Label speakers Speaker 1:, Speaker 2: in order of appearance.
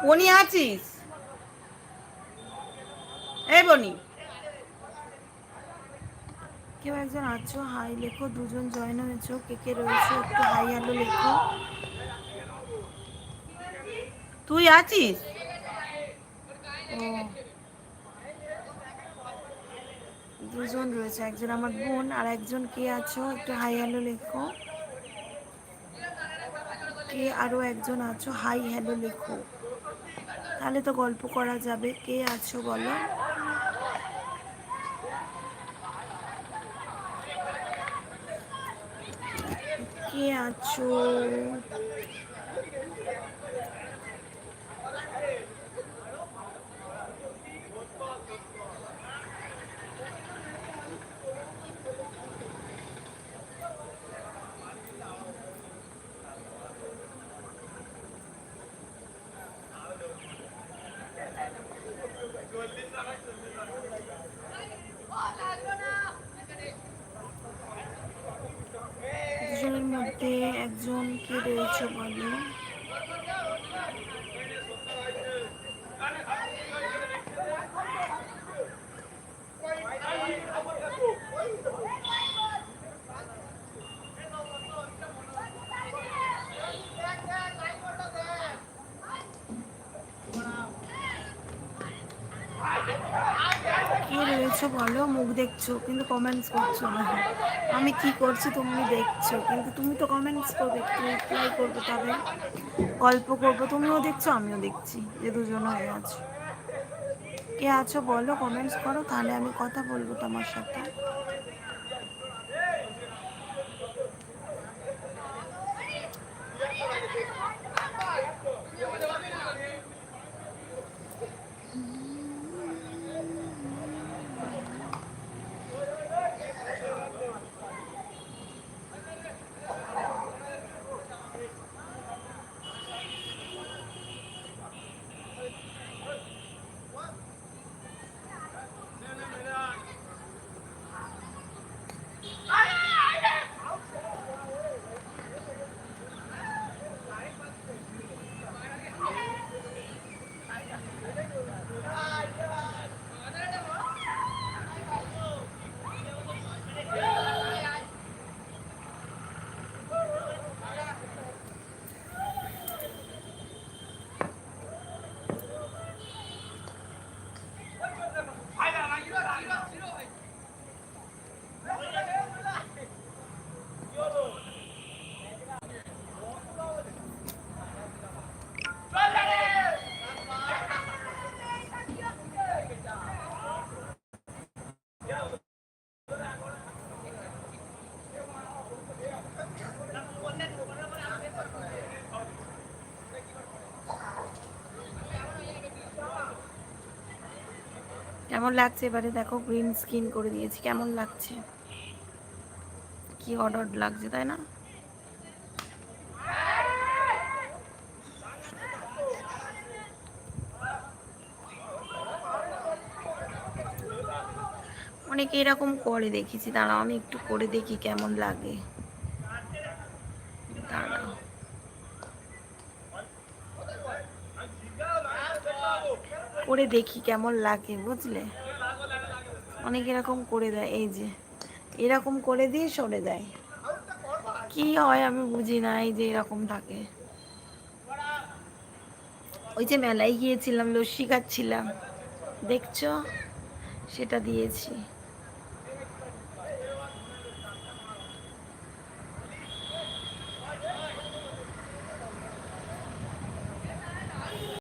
Speaker 1: বনি আছিস? এই বনি, কেউ একজন আছো? হাই লেখো। দুজন জয়েন হয়েছো, কে কে রয়েছো একটু হাই হ্যালো লেখো। তুই আছিস? ও, দুজন রয়েছে, একজন আমার বোন আর একজন কে আছো একটু হাই হ্যালো লেখো। কে আরো একজন আছো হাই হ্যালো লেখো, তাহলে তো গল্প করা যাবে। কে আছো বলো? কে আছো? দুজনের মধ্যে একজন কে রয়েছে বলো? কে রয়েছে বলো? মুখ দেখছো কিন্তু কমেন্টস করছো না। আমি কি করছি তুমি দেখছো, কিন্তু তুমি তো কমেন্টস করবে, একটু রিপ্লাই করবে, তবে গল্প করবো। তুমিও দেখছো আমিও দেখছি যে দুজন হয়ে আছো। কে আছো বলো, কমেন্টস করো, তাহলে আমি কথা বলবো তোমার সাথে। কেমন লাগছে এবারে দেখো, গ্রিন স্কিন করে দিয়েছি, কেমন লাগছে? কি অর্ডার লাগছে তাই না? অনেকে এরকম করে দেখেছি, দাঁড়াও আমি একটু করে দেখি কেমন লাগে। দাঁড়াও, করে দেখি কেমন লাগে, বুঝলে? অনেক এরকম করে দেয়, এই যে এরকম করে দিয়ে সরে দেয়, কি হয় আমি বুঝি না, এই যে এরকম থাকে। ওই যে মেলায় গিয়েছিলাম, লস্যি খাচ্ছিলাম, দেখছো, সেটা দিয়েছি।